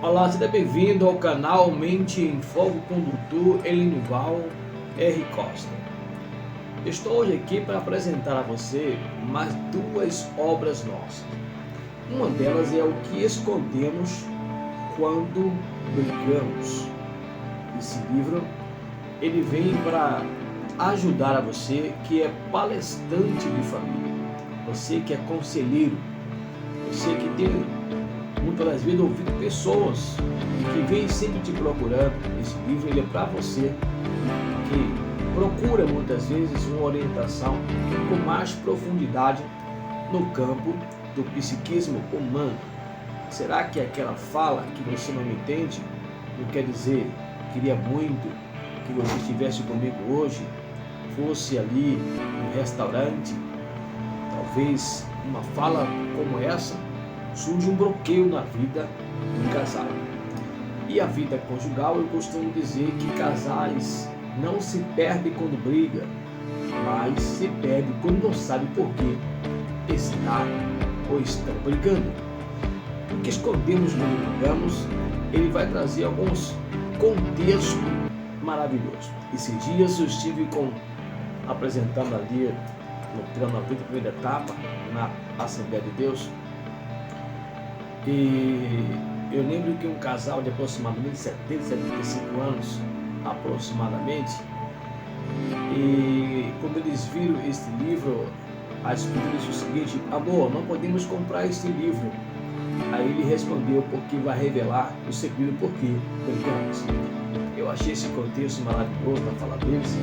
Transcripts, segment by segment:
Olá, seja bem-vindo ao canal Mente em Fogo com o Dr. Elinival R. Costa. Estou hoje aqui para apresentar a você mais duas obras nossas. Uma delas é O que escondemos quando brigamos. Esse livro ele vem para ajudar a você que é palestrante de família, você que é conselheiro, você que tem muitas das vezes ouvido pessoas que vêm sempre te procurando. Esse livro ele é para você que procura muitas vezes uma orientação com mais profundidade no campo do psiquismo humano. Será que aquela fala que você não entende não quer dizer queria muito que você estivesse comigo hoje, fosse ali no restaurante? Talvez uma fala como essa surge um bloqueio na vida do casal. E a vida conjugal, eu costumo dizer que casais não se perdem quando briga, mas se perdem quando não sabe por que está ou estão brigando. O que escondemos quando brigamos, ele vai trazer alguns contextos maravilhosos. Esses dias eu estive apresentando ali no treinamento, primeira etapa, na Assembleia de Deus. E eu lembro que um casal de aproximadamente 70, 75 anos, aproximadamente, e quando eles viram este livro, a esposa disse o seguinte: amor, não podemos comprar este livro. Aí ele respondeu: porque vai revelar o segredo por que brigamos. Eu achei esse contexto maravilhoso na fala deles.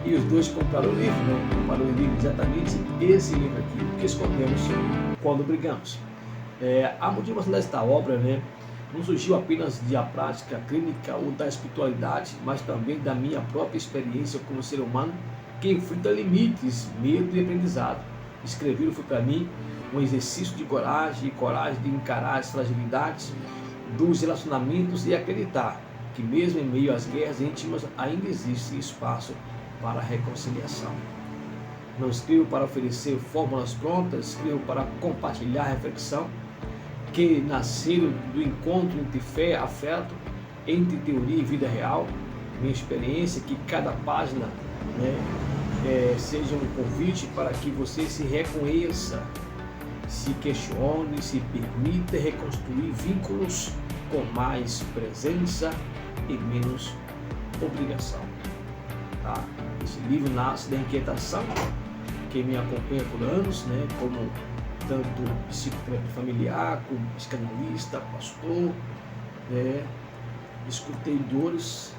E os dois compraram o livro, né? Compraram o livro, exatamente esse livro aqui, O que escondemos quando brigamos. A motivação desta obra, né, não surgiu apenas da prática clínica ou da espiritualidade, mas também da minha própria experiência como ser humano que enfrenta limites, medo e aprendizado. Escrever foi para mim um exercício de coragem de encarar as fragilidades dos relacionamentos e acreditar que mesmo em meio às guerras íntimas ainda existe espaço para a reconciliação. Não escrevo para oferecer fórmulas prontas, escrevo para compartilhar a reflexão que nasceram do encontro entre fé e afeto, entre teoria e vida real. Minha experiência é que cada página, né, seja um convite para que você se reconheça, se questione, se permita reconstruir vínculos com mais presença e menos obrigação. Tá? Esse livro nasce da inquietação que me acompanha por anos, né, como tanto psicoterapeuta familiar, como psicanalista, pastor, né, escutei dores,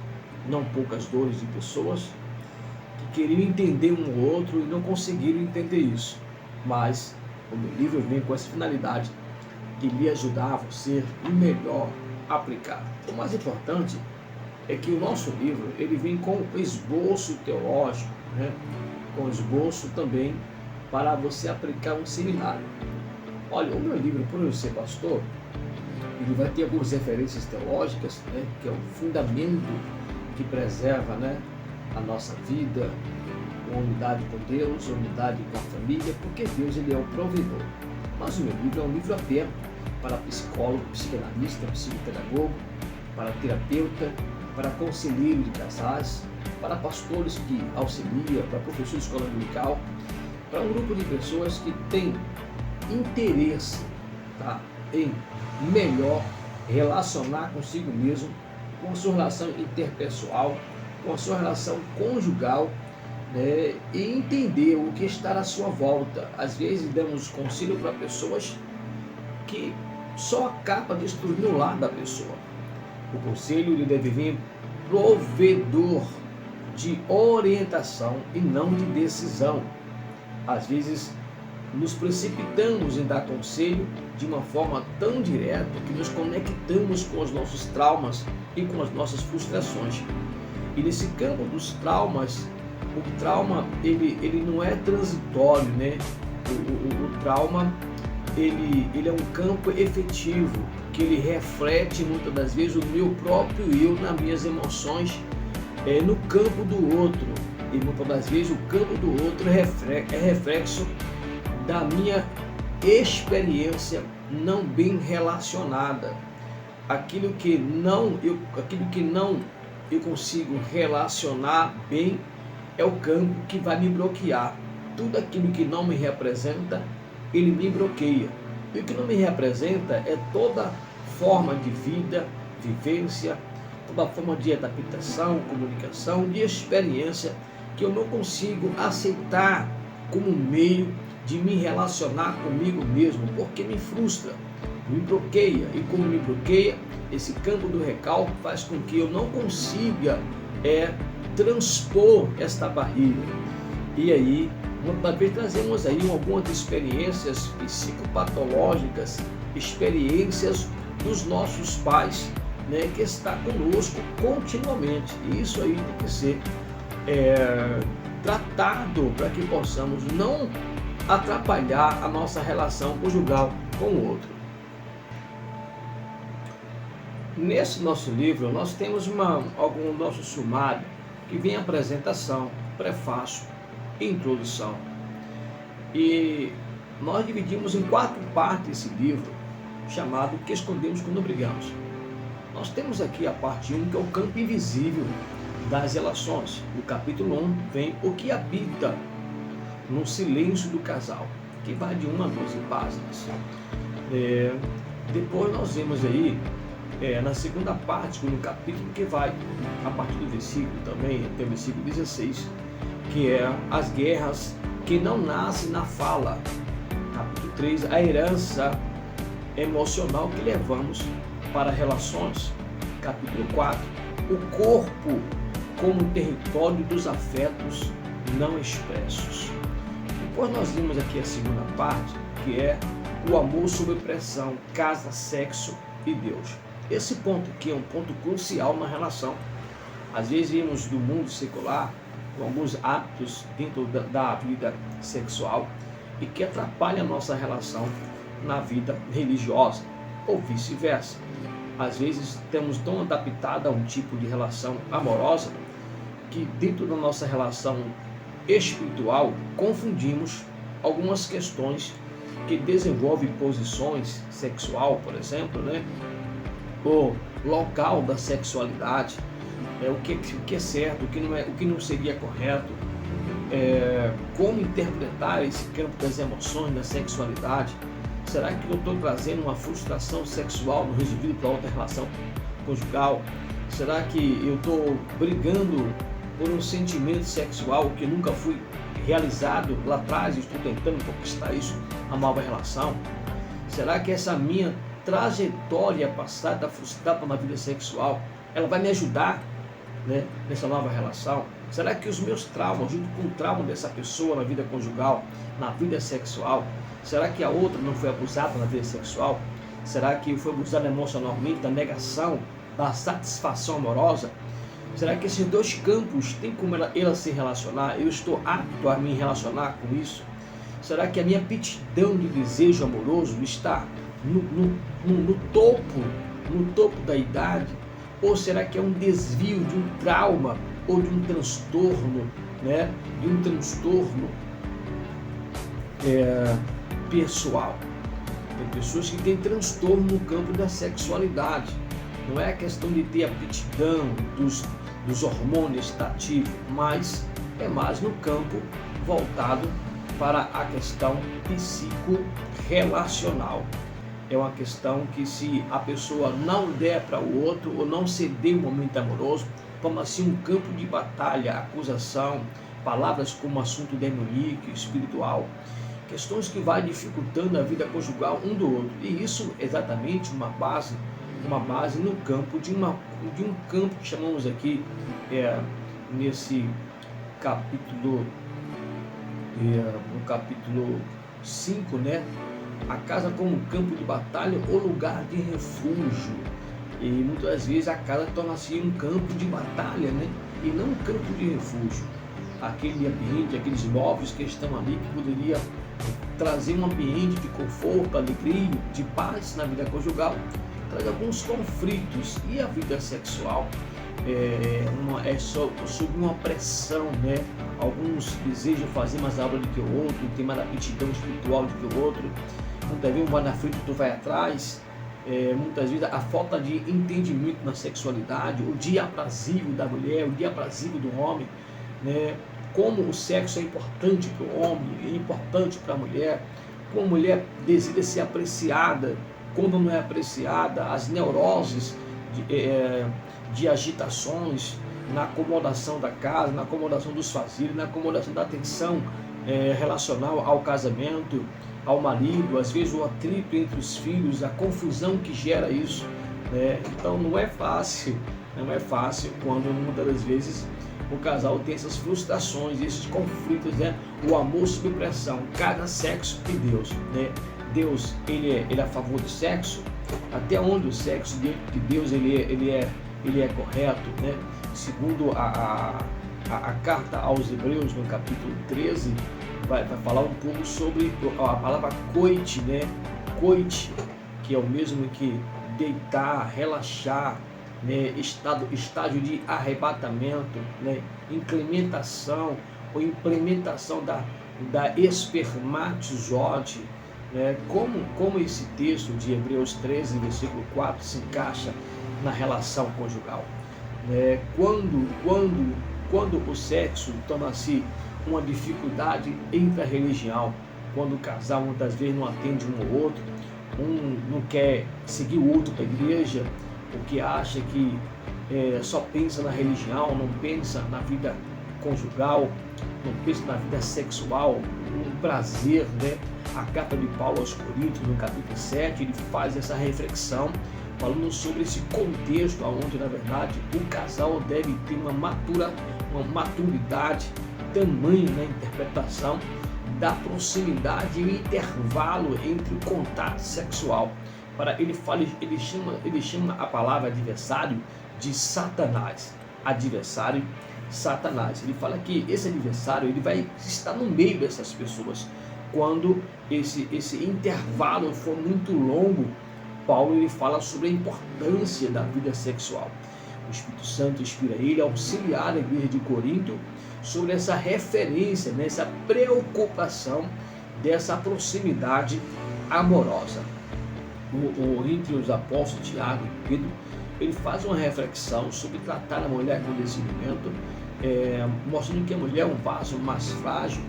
não poucas dores de pessoas que queriam entender um ou outro e não conseguiram entender isso. Mas o meu livro vem com essa finalidade de lhe ajudar a você melhor aplicar. O mais importante é que o nosso livro ele vem com esboço teológico, né? Com esboço também para você aplicar um seminário. Olha, o meu livro, por eu ser pastor, ele vai ter algumas referências teológicas, né? Que é o fundamento que preserva, né, a nossa vida, a unidade com Deus, a unidade com a família, porque Deus ele é o provedor. Mas o meu livro é um livro aberto para psicólogo, psicanalista, psicopedagogo, para terapeuta, para conselheiro de casais, para pastores que auxiliam, para professores de escola dominical, para um grupo de pessoas que têm interesse, tá, em melhor relacionar consigo mesmo, com a sua relação interpessoal, com a sua relação conjugal, né, e entender o que está à sua volta. Às vezes damos conselho para pessoas que só acaba destruindo o lar da pessoa. O conselho ele deve vir provedor de orientação e não de decisão. Às vezes nos precipitamos em dar conselho de uma forma tão direta que nos conectamos com os nossos traumas e com as nossas frustrações. E nesse campo dos traumas, o trauma ele não é transitório, né? O trauma ele é um campo efetivo, que ele reflete muitas das vezes o meu próprio eu nas minhas emoções no campo do outro. E muitas das vezes o campo do outro é reflexo da minha experiência não bem relacionada. Aquilo que não eu consigo relacionar bem é o campo que vai me bloquear. Tudo aquilo que não me representa, ele me bloqueia. E o que não me representa é toda forma de vida, vivência, toda forma de adaptação, comunicação, de experiência que eu não consigo aceitar como meio de me relacionar comigo mesmo, porque me frustra, me bloqueia. E como me bloqueia, esse campo do recalque faz com que eu não consiga transpor esta barreira. E aí, muitas vezes trazemos aí algumas experiências psicopatológicas, experiências dos nossos pais, né, que está conosco continuamente. E isso aí tem que ser tratado para que possamos não atrapalhar a nossa relação conjugal com o outro. Nesse nosso livro, nós temos algum nosso sumário que vem apresentação, prefácio e introdução. E nós dividimos em 4 partes esse livro, chamado Que Escondemos Quando Brigamos. Nós temos aqui a parte 1, que é o campo invisível das relações. No capítulo 1 vem o que habita no silêncio do casal, que vai de 1 a 12 páginas. Depois nós vemos aí, na segunda parte, no capítulo que vai a partir do versículo também, até o versículo 16, que é as guerras que não nascem na fala. Capítulo 3, a herança emocional que levamos para relações. Capítulo 4, o corpo como território dos afetos não expressos. Depois nós vimos aqui a segunda parte, que é o amor sob pressão, casa, sexo e Deus. Esse ponto aqui é um ponto crucial na relação. Às vezes vimos do mundo secular com alguns hábitos dentro da vida sexual e que atrapalham a nossa relação na vida religiosa ou vice-versa. Às vezes estamos tão adaptados a um tipo de relação amorosa que dentro da nossa relação espiritual confundimos algumas questões que desenvolvem posições sexual, por exemplo, né? O local da sexualidade, o que é certo, o que não seria correto, como interpretar esse campo das emoções, da sexualidade. Será que eu estou trazendo uma frustração sexual no resolvido para outra relação conjugal? Será que eu estou brigando por um sentimento sexual que nunca fui realizado lá atrás e estou tentando conquistar isso, a nova relação? Será que essa minha trajetória passada frustrada na vida sexual, ela vai me ajudar, né, nessa nova relação? Será que os meus traumas, junto com o trauma dessa pessoa na vida conjugal, na vida sexual, será que a outra não foi abusada na vida sexual? Será que foi abusada emocionalmente, da negação, da satisfação amorosa? Será que esses dois campos tem como ela se relacionar? Eu estou apto a me relacionar com isso? Será que a minha aptidão de desejo amoroso está no topo da idade? Ou será que é um desvio de um trauma ou de um transtorno, né? De um transtorno pessoal? Tem pessoas que têm transtorno no campo da sexualidade. Não é a questão de ter aptidão dos hormônios estativos, mas é mais no campo voltado para a questão psicorrelacional. É uma questão que, se a pessoa não der para o outro ou não ceder o momento amoroso, forma assim um campo de batalha, acusação, palavras como assunto demoníaco, espiritual, questões que vai dificultando a vida conjugal um do outro. E isso é exatamente uma base no campo de um campo que chamamos aqui nesse capítulo, no capítulo 5, né? A casa como campo de batalha ou lugar de refúgio. E muitas vezes a casa torna-se um campo de batalha, né? E não um campo de refúgio. Aquele ambiente, aqueles móveis que estão ali, que poderia trazer um ambiente de conforto, alegria, de paz na vida conjugal, traz alguns conflitos. E a vida sexual é sob uma pressão, né? Alguns desejam fazer mais aula do que o outro, tem mais aptidão espiritual do que o outro, muitas vezes um vai na frente e outro vai atrás. Muitas vezes a falta de entendimento na sexualidade, o dia aprazível da mulher, o dia aprazível do homem, né? Como o sexo é importante para o homem, é importante para a mulher, como a mulher deseja ser apreciada, quando não é apreciada, as neuroses de agitações na acomodação da casa, na acomodação dos fazeres, na acomodação da atenção relacional ao casamento, ao marido, às vezes o atrito entre os filhos, a confusão que gera isso, né? Então não é fácil quando muitas das vezes o casal tem essas frustrações, esses conflitos, né? O amor sob pressão, cada sexo de Deus, né? Deus, ele é a favor do sexo, até onde o sexo diante de Deus ele é correto, né? Segundo a carta aos Hebreus, no capítulo 13, vai falar um pouco sobre a palavra coite, né? Coite, que é o mesmo que deitar, relaxar, né? Estágio de arrebatamento, né? Implementação ou implementação da espermatizode, né? Como esse texto de Hebreus 13, versículo 4, se encaixa na relação conjugal, né? Quando o sexo torna-se uma dificuldade intra-religião, quando o casal muitas vezes não atende um ao outro, um não quer seguir o outro para a igreja, porque acha que só pensa na religião, não pensa na vida conjugal, não pensa na vida sexual, no prazer, né? A carta de Paulo aos Coríntios, no capítulo 7, ele faz essa reflexão, falando sobre esse contexto onde, na verdade, o casal deve ter uma maturidade tamanho na interpretação da proximidade e o intervalo entre o contato sexual. Ele chama a palavra adversário de Satanás. Adversário, Satanás. Ele fala que esse adversário ele vai estar no meio dessas pessoas. Quando esse intervalo for muito longo, Paulo ele fala sobre a importância da vida sexual. O Espírito Santo inspira ele a auxiliar a igreja de Corinto sobre essa referência, nessa preocupação dessa proximidade amorosa. Entre os apóstolos Tiago e Pedro, ele faz uma reflexão sobre tratar a mulher com discernimento, mostrando que a mulher é um vaso mais frágil.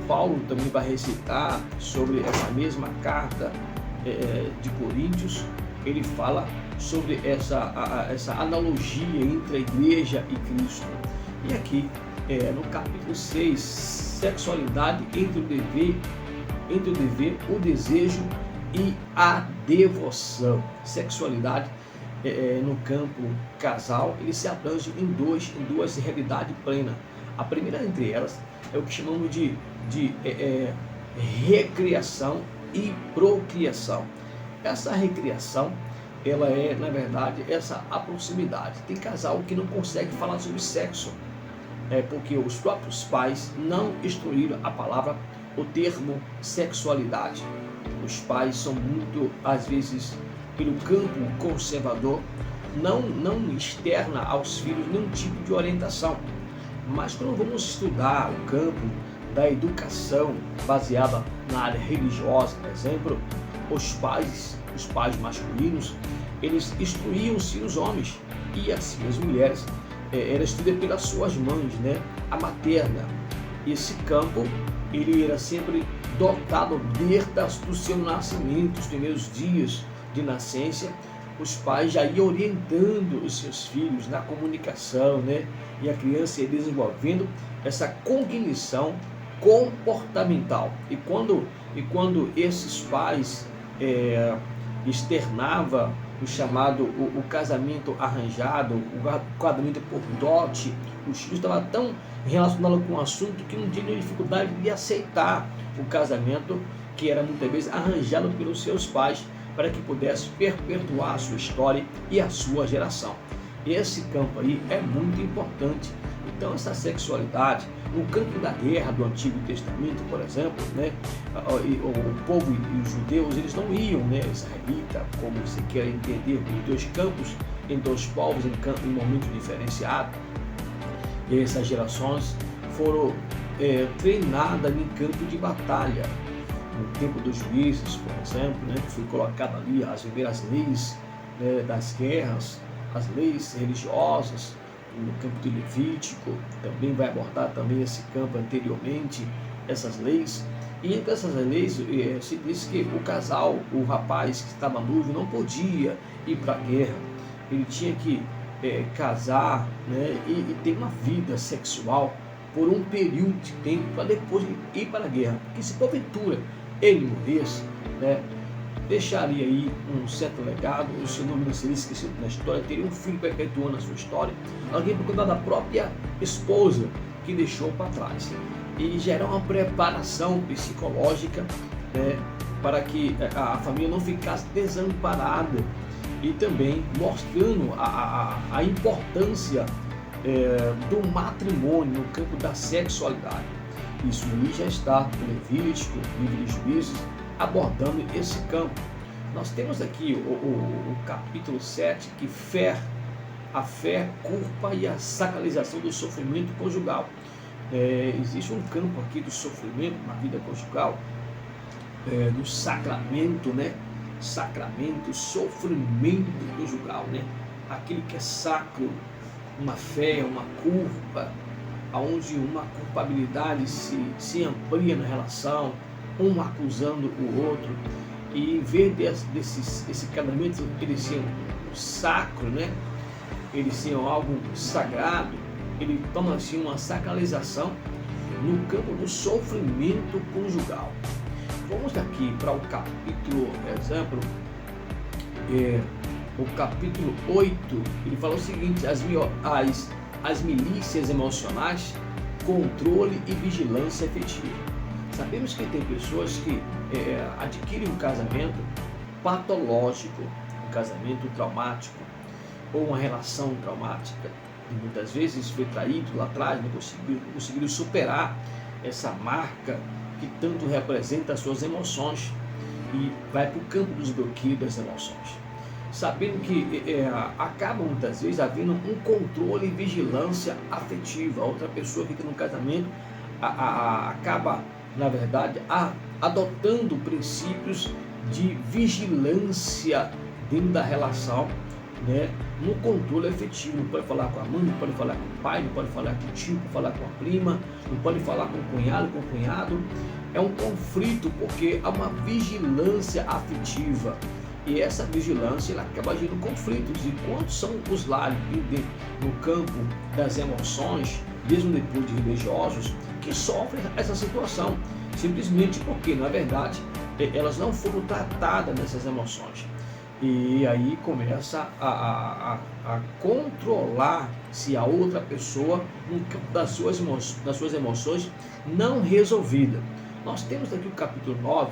Paulo também vai recitar sobre essa mesma carta de Coríntios. Ele fala sobre essa analogia entre a igreja e Cristo. E aqui, no capítulo 6, sexualidade entre o dever, o desejo e a devoção. Sexualidade no campo casal, ele se abrange em duas realidades plenas. A primeira entre elas é o que chamamos de recriação e procriação. Essa recriação, ela é, na verdade, essa a proximidade. Tem casal que não consegue falar sobre sexo, porque os próprios pais não instruíram o termo sexualidade. Os pais são muito, às vezes, pelo campo conservador, não externa aos filhos nenhum tipo de orientação. Mas quando vamos estudar o campo da educação baseada na área religiosa, por exemplo, os pais masculinos, eles instruíam os filhos homens, e assim as mulheres era instruída pelas suas mães, né? A materna. Esse campo ele era sempre dotado desde o seu nascimento, os primeiros dias de nascença. Os pais já iam orientando os seus filhos na comunicação, né? E a criança ia desenvolvendo essa cognição comportamental. E quando esses pais externava o chamado o casamento arranjado, o casamento por dote, os filhos estavam tão relacionados com o assunto que não tinham dificuldade de aceitar o casamento que era muitas vezes arranjado pelos seus pais, para que pudesse perpetuar a sua história e a sua geração. Esse campo aí é muito importante. Então essa sexualidade, no campo da guerra do Antigo Testamento, por exemplo, né, o povo e os judeus, eles não iam, né, israelita, como você quer entender, os dois campos, em dois povos, em momentos diferenciados. E essas gerações foram treinadas em campo de batalha. no tempo dos juízes, por exemplo, né, que foi colocado ali as primeiras leis, né, das guerras, as leis religiosas, no campo de Levítico, também vai abordar também esse campo anteriormente, essas leis. E entre essas leis se diz que o casal, o rapaz que estava noivo, não podia ir para a guerra, ele tinha que casar, né, e ter uma vida sexual por um período de tempo para depois ir para a guerra, porque se porventura ele morresse, né, deixaria aí um certo legado, o seu nome não seria esquecido na história, teria um filho perpetuando a sua história, alguém por conta da própria esposa que deixou para trás. E gerar uma preparação psicológica, né, para que a família não ficasse desamparada, e também mostrando a importância do matrimônio no campo da sexualidade. Isso aí já está no Levítico, livro de Juízes, abordando esse campo. Nós temos aqui o capítulo 7, que a fé, culpa e a sacralização do sofrimento conjugal. Existe um campo aqui do sofrimento na vida conjugal, do sacramento, né? Sacramento, sofrimento conjugal, né? Aquilo que é sacro, uma fé, uma culpa, onde uma culpabilidade se amplia na relação, um acusando o outro, e em vez desse casamento eles sejam sacro, né? Eles sejam algo sagrado, ele toma assim uma sacralização no campo do sofrimento conjugal. Vamos aqui para o capítulo, por exemplo, o capítulo 8, ele fala o seguinte: as milícias emocionais, controle e vigilância efetiva. Sabemos que tem pessoas que adquirem um casamento patológico, um casamento traumático, ou uma relação traumática, e muitas vezes foi traído lá atrás, não conseguiram superar essa marca que tanto representa as suas emoções, e vai para o campo dos bloqueios das emoções, sabendo que acaba muitas vezes havendo um controle e vigilância afetiva. A outra pessoa que está no casamento acaba, na verdade, adotando princípios de vigilância dentro da relação, né, no controle efetivo. Não pode falar com a mãe, não pode falar com o pai, não pode falar com o tio, não pode falar com a prima, não pode falar com o cunhado, com o cunhado. É um conflito porque há uma vigilância afetiva, e essa vigilância ela acaba gerando conflitos. E quantos são os lares no campo das emoções, mesmo depois de religiosos, que sofrem essa situação, simplesmente porque, na verdade, elas não foram tratadas nessas emoções. E aí começa a controlar-se a outra pessoa no campo das suas emoções não resolvidas. Nós temos aqui o capítulo 9,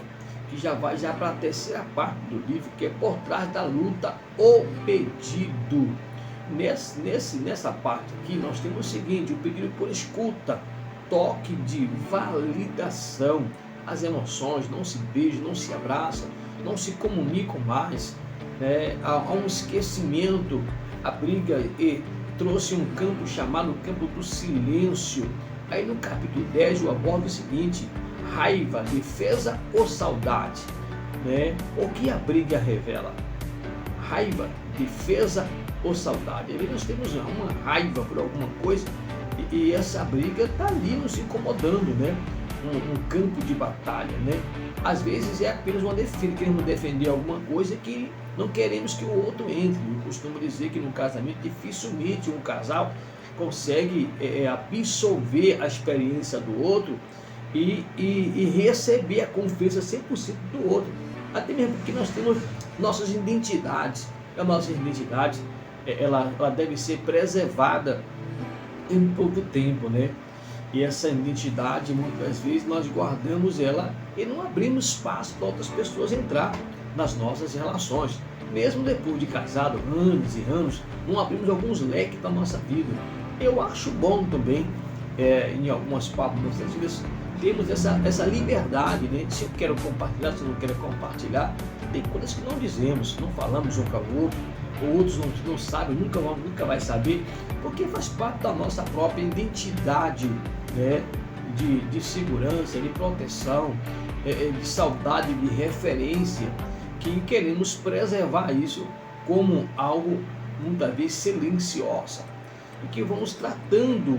que já vai para a terceira parte do livro, que é por trás da luta, o pedido. Nessa parte aqui nós temos o seguinte: o pedido por escuta, toque de validação. As emoções não se beijam, não se abraçam, não se comunicam mais, há um esquecimento. A briga trouxe um campo chamado campo do silêncio. Aí no capítulo 10 eu abordo o seguinte: raiva, defesa ou saudade, né? O que a briga revela? Raiva, defesa ou saudade? Aí nós temos uma raiva por alguma coisa, e essa briga está ali nos incomodando, né? Um campo de batalha, né? Às vezes é apenas uma defesa, queremos defender alguma coisa que não queremos que o outro entre. Eu costumo dizer que no casamento dificilmente um casal consegue absorver a experiência do outro e receber a confiança 100% do outro, até mesmo porque nós temos nossas identidades. A nossa identidade ela deve ser preservada em pouco tempo, né? E essa identidade, muitas vezes, nós guardamos ela e não abrimos espaço para outras pessoas entrar nas nossas relações. Mesmo depois de casado, anos e anos, não abrimos alguns leques para a nossa vida. Eu acho bom também, em algumas partes das nossas vidas, temos essa liberdade, né? Se eu quero compartilhar, se eu não quero compartilhar. Tem coisas que não dizemos, não falamos um para o outro, ou outros não sabem, nunca vai saber, porque faz parte da nossa própria identidade, né? De segurança, de proteção. de saudade, de referência, que queremos preservar isso como algo muitas vezes silenciosa, e que vamos tratando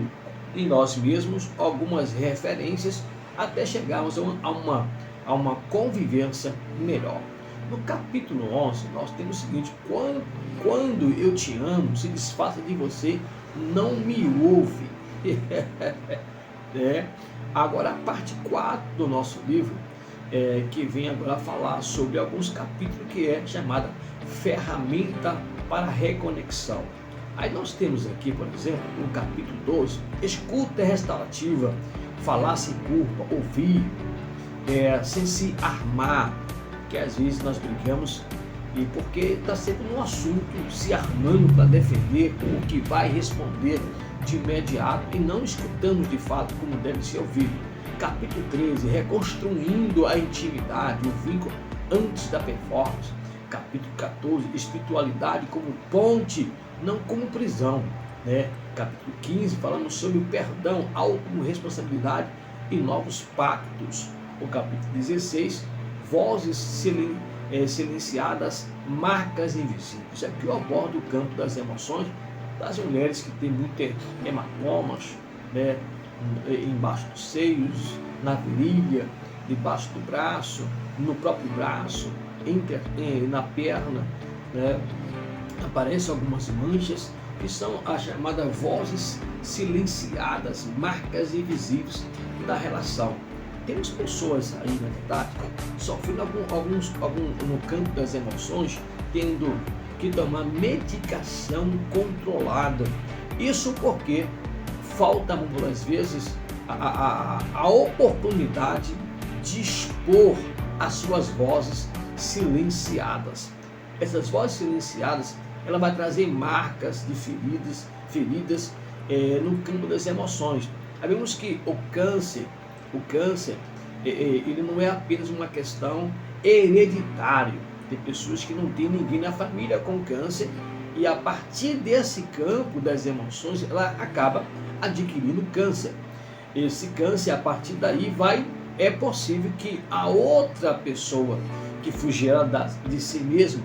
em nós mesmos algumas referências até chegarmos a uma convivência melhor. No capítulo 11, nós temos o seguinte: quando eu te amo, se desfaça de você, não me ouve. Agora, a parte 4 do nosso livro, que vem agora falar sobre alguns capítulos, que é chamada Ferramenta para Reconexão. Aí nós temos aqui, por exemplo, no capítulo 12, escuta restaurativa, falar sem culpa, ouvir, sem se armar, que às vezes nós brigamos e porque está sempre no assunto, se armando para defender o que vai responder de imediato e não escutando de fato como deve ser ouvido. Capítulo 13, reconstruindo a intimidade, o vínculo antes da performance. Capítulo 14, espiritualidade como ponte, não como prisão, né? Capítulo 15, falando sobre o perdão, autorresponsabilidade e novos pactos. O capítulo 16, vozes silenciadas, marcas invisíveis. Aqui eu abordo o campo das emoções das mulheres que têm muitos hematomas, né? Embaixo dos seios, na virilha, debaixo do braço, no próprio braço, na perna, né? Aparecem algumas manchas que são as chamadas vozes silenciadas, marcas invisíveis da relação. Temos pessoas aí, na verdade, sofrendo alguns no campo das emoções, tendo que tomar medicação controlada. Isso porque falta, muitas vezes, a oportunidade de expor as suas vozes silenciadas. Essas vozes silenciadas, ela vai trazer marcas de feridas no campo das emoções. Sabemos que o câncer, ele não é apenas uma questão hereditária. Tem pessoas que não tem ninguém na família com câncer, e a partir desse campo das emoções, ela acaba adquirindo câncer. Esse câncer, a partir daí, é possível que a outra pessoa que fugiu de si mesma,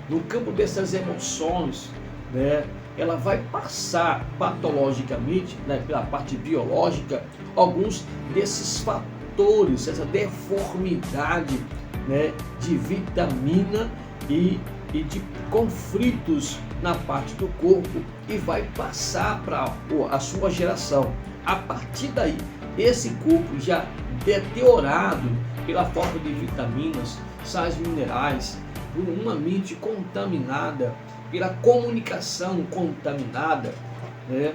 no campo dessas emoções, né, ela vai passar patologicamente, né, pela parte biológica, alguns desses fatores, essa deformidade, né, de vitamina e de conflitos na parte do corpo, e vai passar para a sua geração. A partir daí, esse corpo já deteriorado pela falta de vitaminas, sais minerais, por uma mente contaminada, pela comunicação contaminada, né?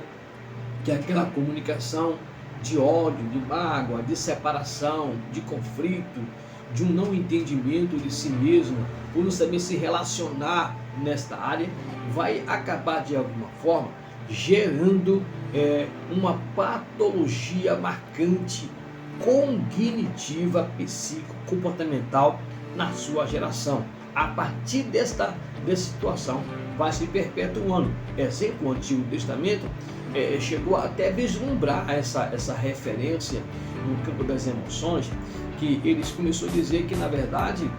Que é aquela comunicação de ódio, de mágoa, de separação, de conflito, de um não entendimento de si mesmo, por não saber se relacionar nesta área, vai acabar de alguma forma gerando uma patologia marcante cognitiva, psico-comportamental na sua geração. A partir dessa situação vai se perpetuando. Exemplo, o Antigo Testamento chegou até a vislumbrar essa referência no campo das emoções, que eles começaram a dizer que, na verdade,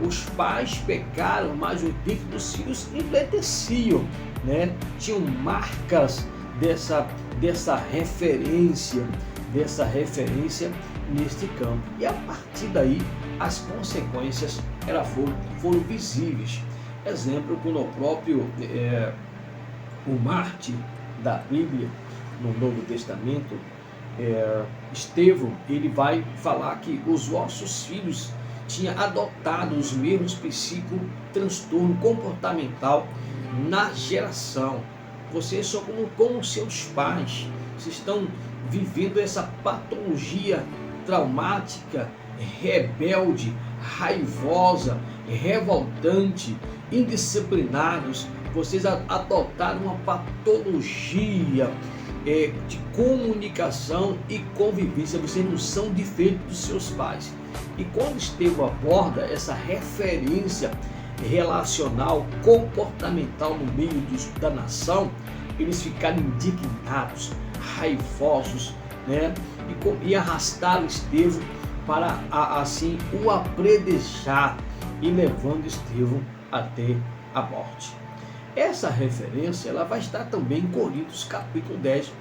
os pais pecaram, mas o tempo dos filhos empleteciam, né? Tinham marcas dessa referência neste campo. E a partir daí, as consequências foram visíveis. Exemplo, quando o próprio o Marte da Bíblia, no Novo Testamento, Estevão, ele vai falar que os vossos filhos tinham adotado os mesmos transtorno comportamental na geração. Vocês são como seus pais. Vocês estão vivendo essa patologia traumática, rebelde, raivosa, revoltante, indisciplinados. Vocês adotaram uma patologia de comunicação e convivência. Vocês não são diferentes dos seus pais. E quando Estevão aborda essa referência relacional, comportamental no meio da nação, eles ficaram indignados, raivosos, né? E arrastaram Estevão para assim o apredejar e levando Estevão até a morte. Essa referência ela vai estar também em Coríntios capítulo 10,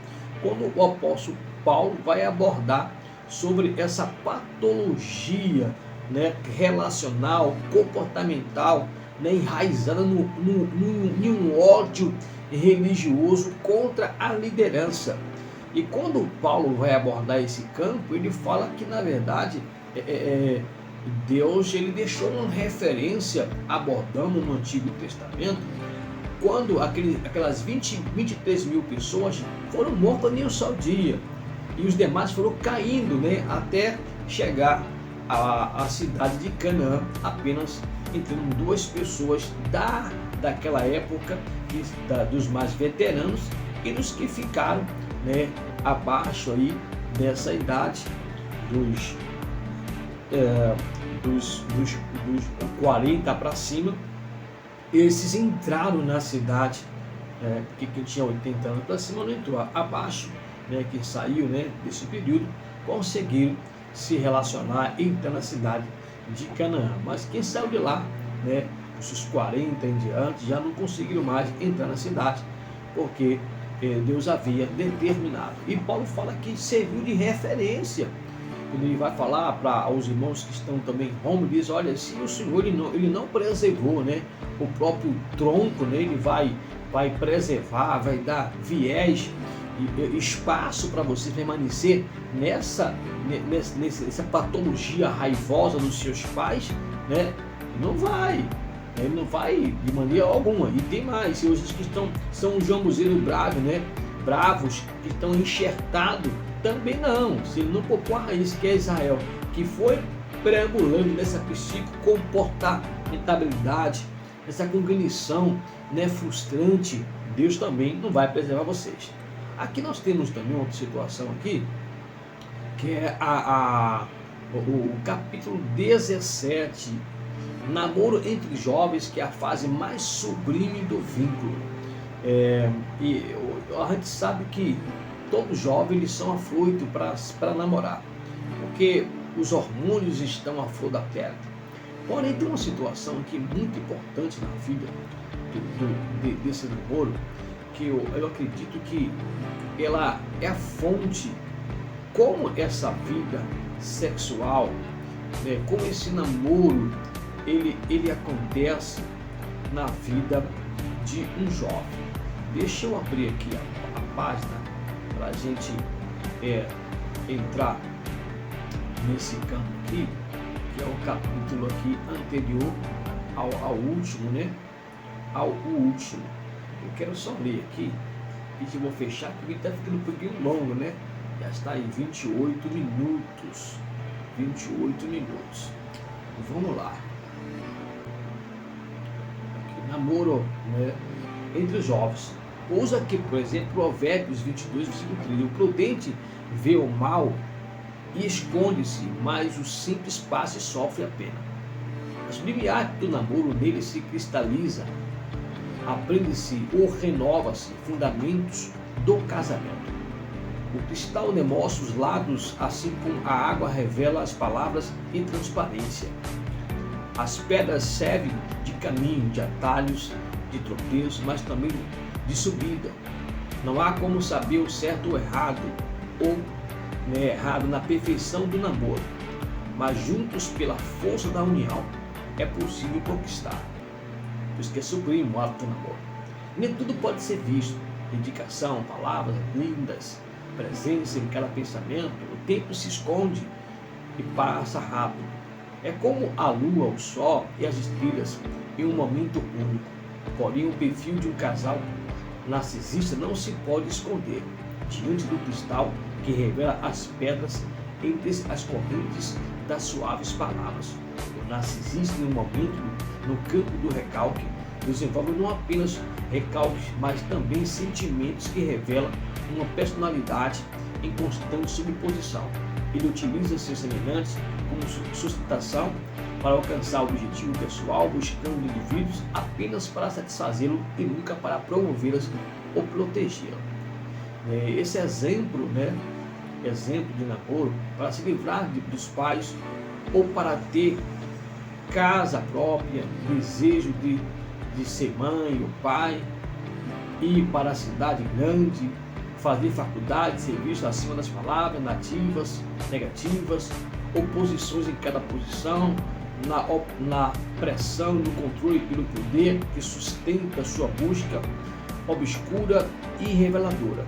quando o apóstolo Paulo vai abordar sobre essa patologia, né, relacional, comportamental, né, enraizada em um ódio religioso contra a liderança. E quando Paulo vai abordar esse campo, ele fala que na verdade Deus ele deixou uma referência abordando no Antigo Testamento, quando aquelas 23 mil pessoas foram mortas em um só dia, e os demais foram caindo, né, até chegar à cidade de Canaã, apenas entrando 2 pessoas daquela época, dos mais veteranos e dos que ficaram, né, abaixo aí dessa idade, dos 40 para cima. Esses entraram na cidade, porque quem tinha 80 anos para cima não entrou. Abaixo, né, quem saiu, né, desse período, conseguiram se relacionar e entrar na cidade de Canaã. Mas quem saiu de lá, né, os 40 em diante, já não conseguiram mais entrar na cidade, porque Deus havia determinado. E Paulo fala que serviu de referência. Ele vai falar para os irmãos que estão também em Roma, diz: olha, se o Senhor ele não preservou, né, o próprio tronco, né, ele vai preservar, vai dar viés e espaço para você permanecer nessa patologia raivosa dos seus pais, né? Ele não vai de maneira alguma. E tem mais, se os que são jambuzeiros bravos, né, bravos, que estão enxertados, também não. Se ele não poupou a raiz, que é Israel, que foi preambulando nessa psicocomportamentabilidade, essa cognição, né, frustrante, Deus também não vai preservar vocês. Aqui nós temos também outra situação aqui, que é o capítulo 17, namoro entre jovens, que é a fase mais sublime do vínculo. E a gente sabe que todos jovens eles são afoitos para namorar, porque os hormônios estão à flor da pele. Porém, tem uma situação aqui muito importante na vida desse namoro, que eu acredito que ela é a fonte, como essa vida sexual, né, como esse namoro ele acontece na vida de um jovem. Deixa eu abrir aqui a página para a gente entrar nesse campo aqui, que é o capítulo aqui anterior ao último, né? Ao último. Eu quero só ler aqui e eu vou fechar, porque está ficando um pouquinho longo, né? Já está em 28 minutos. 28 minutos. Vamos lá. Aqui, namoro, né, entre os jovens. Usa aqui, por exemplo, Provérbios 22, versículo 3. O prudente vê o mal e esconde-se, mas o simples passa e sofre a pena. A sublime arte do namoro nele se cristaliza, aprende-se ou renova-se fundamentos do casamento. O cristal demonstra os lados, assim como a água revela as palavras e transparência. As pedras servem de caminho, de atalhos, de tropeço, mas também de subida. Não há como saber o certo ou errado, ou errado na perfeição do namoro, mas juntos pela força da união é possível conquistar. Por isso que é sublime o ato do namoro. Nem tudo pode ser visto. Dedicação, palavras lindas, presença em cada pensamento. O tempo se esconde e passa rápido. É como a lua, o sol e as estrelas em um momento único. Porém, o perfil de um casal narcisista não se pode esconder diante do cristal que revela as pedras entre as correntes das suaves palavras. O narcisista, em um momento, no campo do recalque, desenvolve não apenas recalques, mas também sentimentos que revelam uma personalidade em constante sobreposição. Ele utiliza seus semelhantes como sustentação para alcançar o objetivo pessoal, buscando indivíduos apenas para satisfazê-lo e nunca para promovê-los ou protegê-lo. Esse exemplo, né, exemplo de namoro, para se livrar dos pais ou para ter casa própria, desejo de ser mãe ou pai, ir para a cidade grande, fazer faculdade, ser visto acima das palavras nativas, negativas, oposições em cada posição, na pressão, no controle pelo poder que sustenta sua busca obscura e reveladora.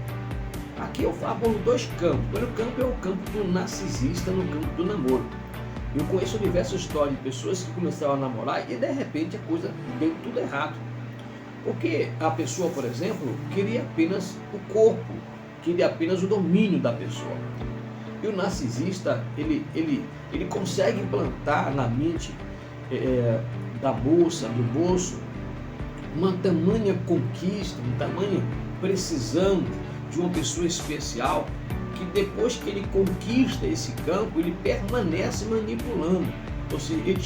Aqui eu falo dois campos. O primeiro campo é o campo do narcisista, no campo do namoro. Eu conheço diversas histórias de pessoas que começaram a namorar e de repente a coisa deu tudo errado. Porque a pessoa, por exemplo, queria apenas o corpo, queria apenas o domínio da pessoa. E o narcisista, ele consegue implantar na mente da moça, do moço, uma tamanha conquista, uma tamanha precisão de uma pessoa especial, que depois que ele conquista esse campo, ele permanece manipulando. Ou seja, ele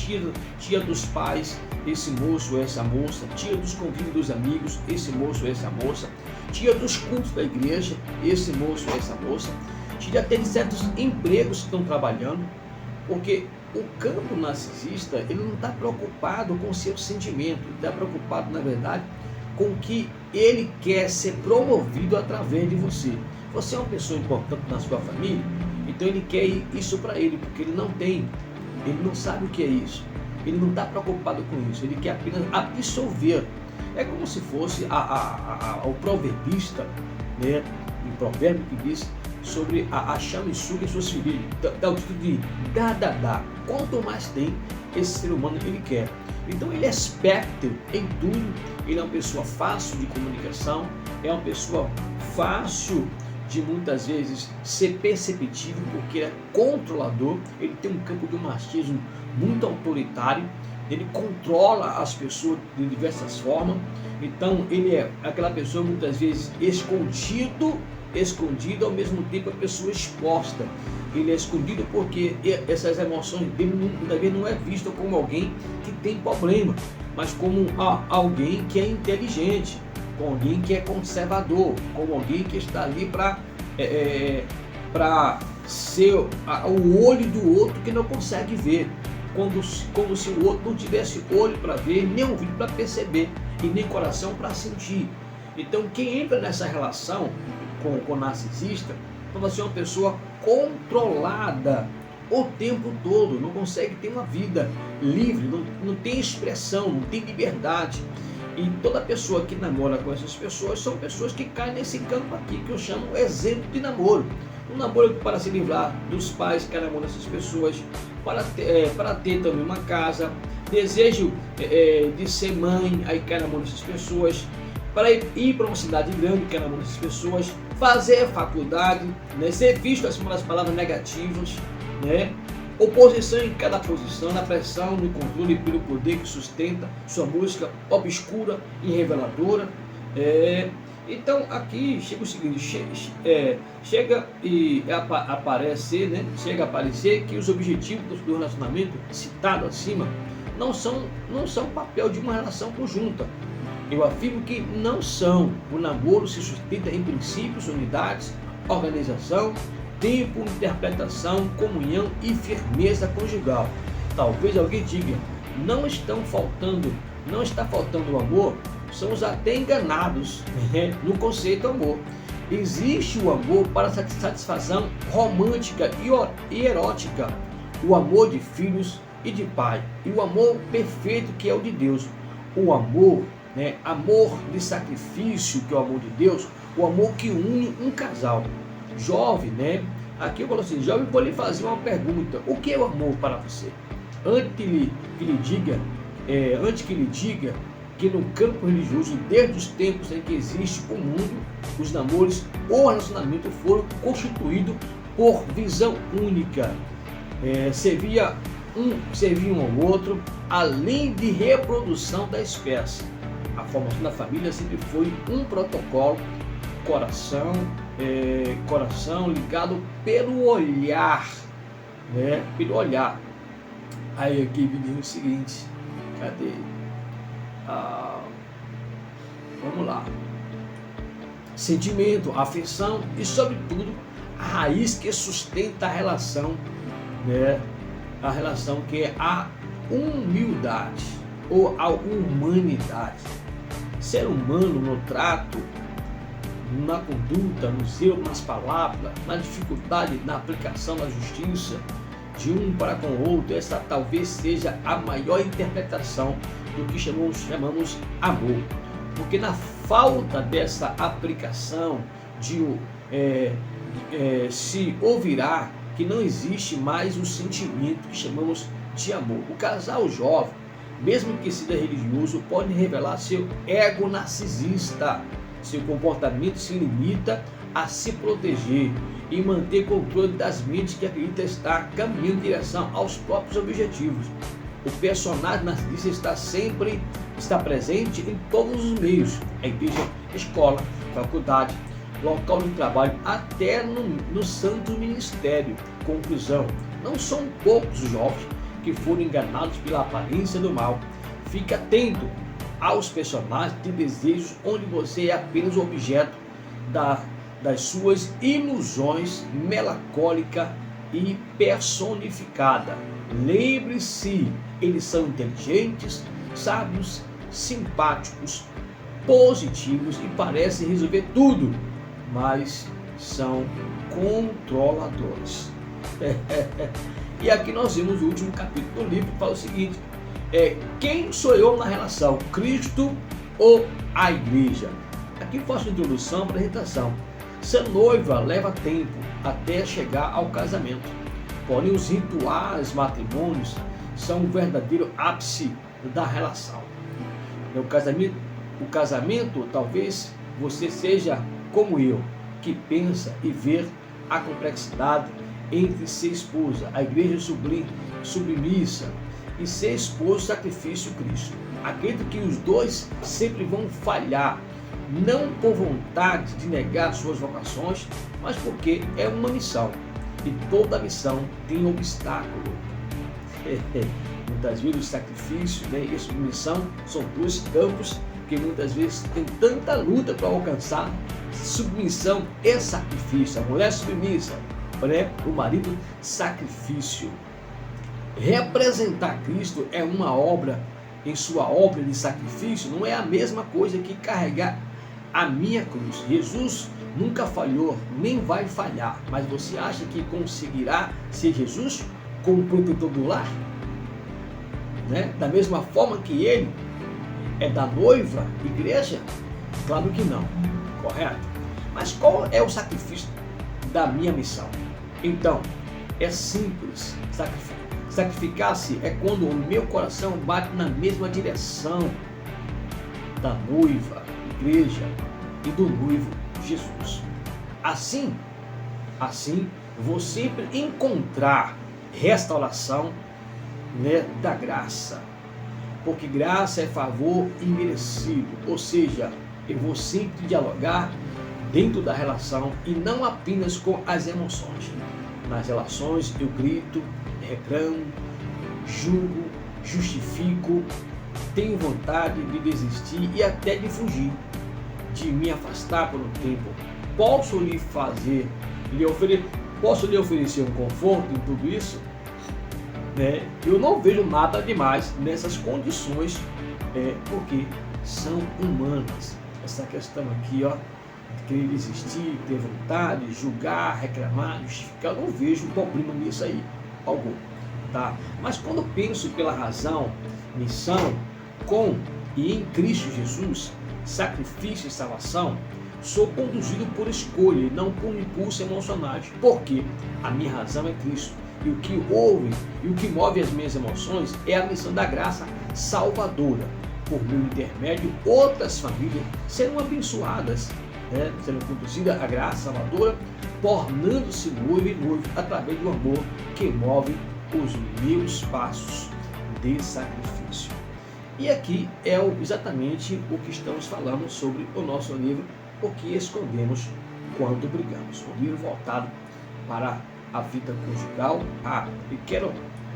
tira dos pais esse moço ou essa moça, tira dos convívios dos amigos esse moço ou essa moça, tira dos cultos da igreja esse moço ou essa moça, tira até de certos empregos que estão trabalhando, porque o campo narcisista, ele não está preocupado com o seu sentimento, ele está preocupado, na verdade, com o que ele quer ser promovido através de você. Você é uma pessoa importante na sua família, então ele quer isso para ele, porque ele não sabe o que é isso, ele não está preocupado com isso, ele quer apenas absorver. É como se fosse o proverbista, né, um provérbio que diz sobre a chama e suga e suas feridas, dá o título de dá. Quanto mais tem, esse ser humano ele quer. Então ele é esperto em tudo, ele é uma pessoa fácil de comunicação, é uma pessoa fácil de muitas vezes ser perceptível, porque ele é controlador, ele tem um campo de machismo muito autoritário, ele controla as pessoas de diversas formas. Então ele é aquela pessoa muitas vezes escondido, ao mesmo tempo a pessoa exposta. Ele é escondido porque essas emoções dele muitas vezes não é visto como alguém que tem problema, mas como alguém que é inteligente, como alguém que é conservador, como alguém que está ali para ser o olho do outro que não consegue ver, como se o outro não tivesse olho para ver, nem ouvido para perceber e nem coração para sentir. Então quem entra nessa relação com o narcisista, então você é uma pessoa controlada o tempo todo, não consegue ter uma vida livre, não tem expressão, não tem liberdade. E toda pessoa que namora com essas pessoas são pessoas que caem nesse campo aqui, que eu chamo exemplo de namoro. Um namoro para se livrar dos pais que namoram essas pessoas, para ter também uma casa, desejo de ser mãe, aí cai namoro essas pessoas, para ir para uma cidade grande, que namoro essas pessoas, fazer faculdade, né, ser visto acima das palavras negativas, né? Oposição em cada posição, na pressão, no controle pelo poder que sustenta sua busca obscura e reveladora. Então aqui chega o seguinte, chega a aparecer que os objetivos do relacionamento citado acima não são papel de uma relação conjunta. Eu afirmo que não são. O namoro se sustenta em princípios, unidades, organização, tempo, interpretação, comunhão e firmeza conjugal. Talvez alguém diga, não está faltando o amor, somos até enganados no conceito amor. Existe o amor para satisfação romântica e erótica, o amor de filhos e de pai, e o amor perfeito que é o de Deus. O amor, amor de sacrifício, que é o amor de Deus, o amor que une um casal. Jovem, aqui eu falo assim, jovem, vou lhe fazer uma pergunta: o que é o amor para você? Antes que lhe diga que no campo religioso, desde os tempos em que existe o mundo, os namoros ou relacionamento foram constituídos por visão única, serviam um ao outro, além de reprodução da espécie. A formação da família sempre foi um protocolo, coração ligado pelo olhar, pelo olhar. Aí aqui me diz o seguinte, cadê? Vamos lá. Sentimento, afeição e, sobretudo, a raiz que sustenta a relação, né? A relação que é a humildade ou a humanidade. Ser humano no trato, na conduta, no zelo, nas palavras, na dificuldade, na aplicação da justiça de um para com o outro, essa talvez seja a maior interpretação do que chamamos amor. Porque na falta dessa aplicação se ouvirá que não existe mais o sentimento que chamamos de amor. O casal jovem, mesmo que seja religioso, pode revelar seu ego narcisista. Seu comportamento se limita a se proteger e manter controle das mentes que acredita estar caminhando em direção aos próprios objetivos. O personagem narcisista está presente em todos os meios: a igreja, escola, faculdade, local de trabalho, até no santo ministério. Conclusão: não são poucos jovens que foram enganados pela aparência do mal. Fique atento aos personagens de desejos onde você é apenas o objeto das suas ilusões melancólica e personificada. Lembre-se, eles são inteligentes, sábios, simpáticos, positivos e parecem resolver tudo, mas são controladores. E aqui nós vimos o último capítulo do livro que fala o seguinte: quem sou eu na relação, Cristo ou a igreja? Aqui faço a introdução, apresentação. Ser noiva leva tempo até chegar ao casamento. Porém, os rituais matrimônios são o verdadeiro ápice da relação. O casamento, talvez você seja como eu, que pensa e vê a complexidade entre ser esposa, a igreja submissa, e ser esposo, sacrifício, Cristo. Acredito que os dois sempre vão falhar, não por vontade de negar suas vocações, mas porque é uma missão, e toda missão tem obstáculo. Muitas vezes o sacrifício, e a submissão são dois campos que muitas vezes tem tanta luta para alcançar. Submissão e sacrifício. A mulher submissa, o marido sacrifício. Representar Cristo é uma obra, em sua obra de sacrifício, não é a mesma coisa que carregar a minha cruz. Jesus nunca falhou, nem vai falhar, mas você acha que conseguirá ser Jesus como protetor do lar? Da mesma forma que ele é da noiva, igreja? Claro que não, correto? Mas qual é o sacrifício da minha missão? Então, é simples. Sacrificar-se é quando o meu coração bate na mesma direção da noiva, igreja, e do noivo, Jesus. Assim, vou sempre encontrar restauração, da graça. Porque graça é favor imerecido, ou seja, eu vou sempre dialogar dentro da relação e não apenas com as emoções. Nas relações eu grito, reclamo, julgo, justifico, tenho vontade de desistir e até de fugir, de me afastar por um tempo. Posso lhe oferecer um conforto em tudo isso? Eu não vejo nada demais nessas condições, porque são humanas. Essa questão aqui, de querer desistir, ter vontade, julgar, reclamar, justificar, eu não vejo problema nisso aí, algum. Tá? Mas quando penso pela razão, missão, com e em Cristo Jesus, sacrifício e salvação, sou conduzido por escolha e não por impulso emocionais, porque a minha razão é Cristo. E o que ouve e o que move as minhas emoções é a missão da graça salvadora. Por meu intermédio, outras famílias serão abençoadas, serão conduzidas à graça salvadora, tornando-se noivo e noivo através do amor que move os meus passos de sacrifício. E aqui é exatamente o que estamos falando sobre o nosso livro, O que Escondemos Quando Brigamos. Um livro voltado para a vida conjugal. E quero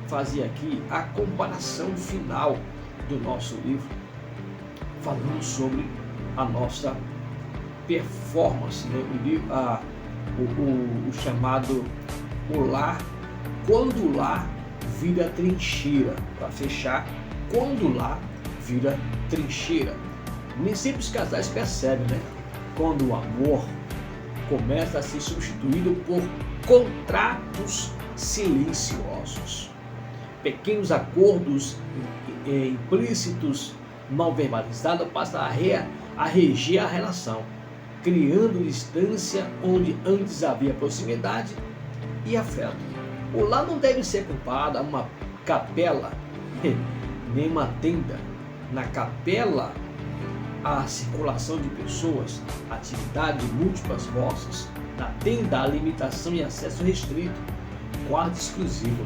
fazer aqui a comparação final do nosso livro, falando sobre a nossa performance, o chamado o lar, quando o lar vira trincheira, para fechar, quando o lar vira trincheira. Nem sempre os casais percebem, né? Quando o amor começa a ser substituído por contratos silenciosos, pequenos acordos implícitos não verbalizados passam a reger a relação, criando distância onde antes havia proximidade e afeto. O lar não deve ser comparado a uma capela, nem uma tenda. Na capela, há circulação de pessoas, atividades de múltiplas vozes. Na tenda, há limitação e acesso restrito, quarto exclusivo.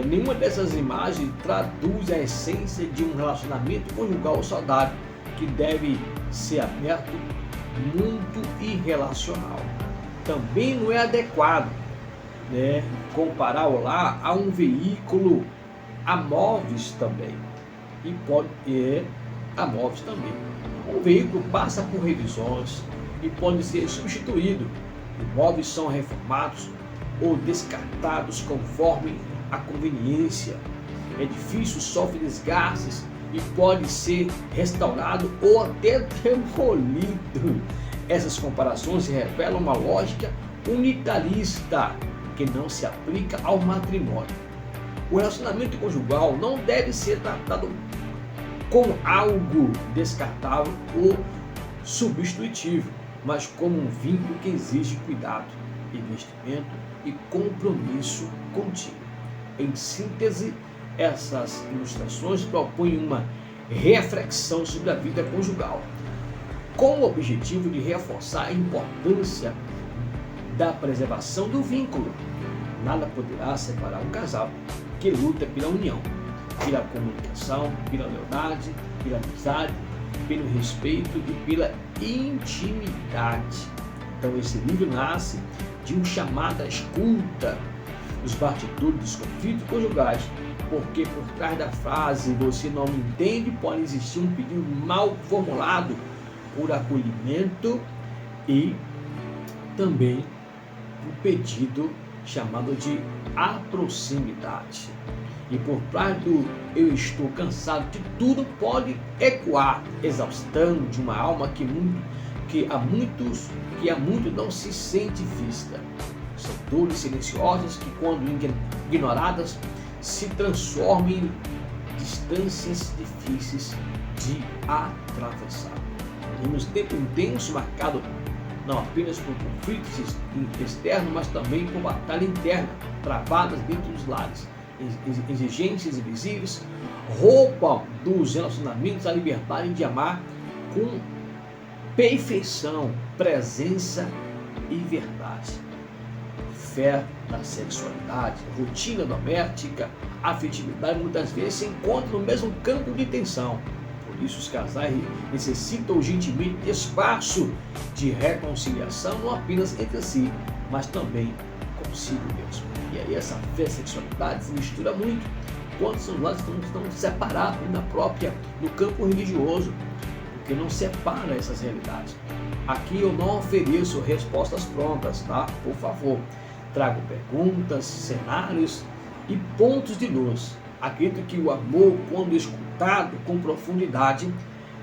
Nenhuma dessas imagens traduz a essência de um relacionamento conjugal saudável, que deve ser aberto, mútuo e relacional. Também não é adequado, comparar o lar a um veículo a móveis também. A móveis também. O veículo passa por revisões e pode ser substituído. Imóveis são reformados ou descartados conforme a conveniência. Edifício sofre desgastes e pode ser restaurado ou até demolido. Essas comparações revelam uma lógica unitarista que não se aplica ao matrimônio. O relacionamento conjugal não deve ser tratado como algo descartável ou substitutivo, mas como um vínculo que exige cuidado, investimento e compromisso contínuo. Em síntese, essas ilustrações propõem uma reflexão sobre a vida conjugal, com o objetivo de reforçar a importância da preservação do vínculo. Nada poderá separar um casal que luta pela união, pela comunicação, pela lealdade, pela amizade, pelo respeito e pela intimidade. Então esse livro nasce de um chamado à escuta dos bastidores dos conflitos conjugais, porque por trás da frase "você não me entende" pode existir um pedido mal formulado por acolhimento e também um pedido chamado de aproximidade. E por trás do "eu estou cansado de tudo" pode ecoar exaustão de uma alma que há muito não se sente vista. São dores silenciosas que, quando ignoradas, se transformam em distâncias difíceis de atravessar. Vivemos tempo intenso marcado não apenas por conflitos externos, mas também por batalha interna, travadas dentro dos lares. Exigências invisíveis roubam dos relacionamentos a liberdade de amar com perfeição, presença e verdade. Fé na sexualidade, rotina doméstica, afetividade muitas vezes se encontram no mesmo campo de tensão. Por isso os casais necessitam urgentemente de espaço de reconciliação, não apenas entre si, mas também consigo mesmo. E aí essa fé e sexualidade se mistura muito quando os lados estão separados no campo religioso, porque não separa essas realidades. Aqui eu não ofereço respostas prontas, tá? Por favor, trago perguntas, cenários e pontos de luz. Acredito que o amor, quando escutado com profundidade,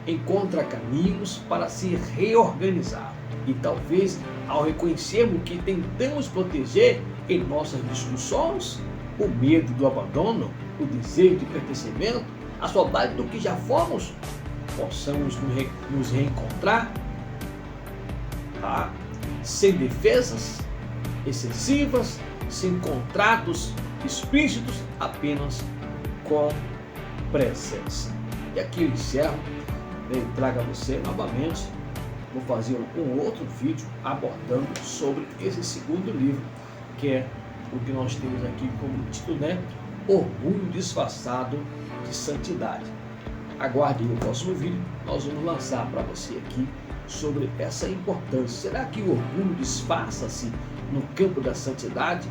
encontra caminhos para se reorganizar. E talvez, ao reconhecermos que tentamos proteger em nossas discussões, o medo do abandono, o desejo de pertencimento, a saudade do que já fomos, possamos nos reencontrar, tá? Sem defesas excessivas, sem contratos explícitos, apenas com presença. E aqui eu encerro, trago a você novamente. Vou fazer um outro vídeo abordando sobre esse segundo livro, que é o que nós temos aqui como título, Orgulho Disfarçado de Santidade. Aguarde o próximo vídeo, nós vamos lançar para você aqui sobre essa importância. Será que o orgulho disfarça-se no campo da santidade?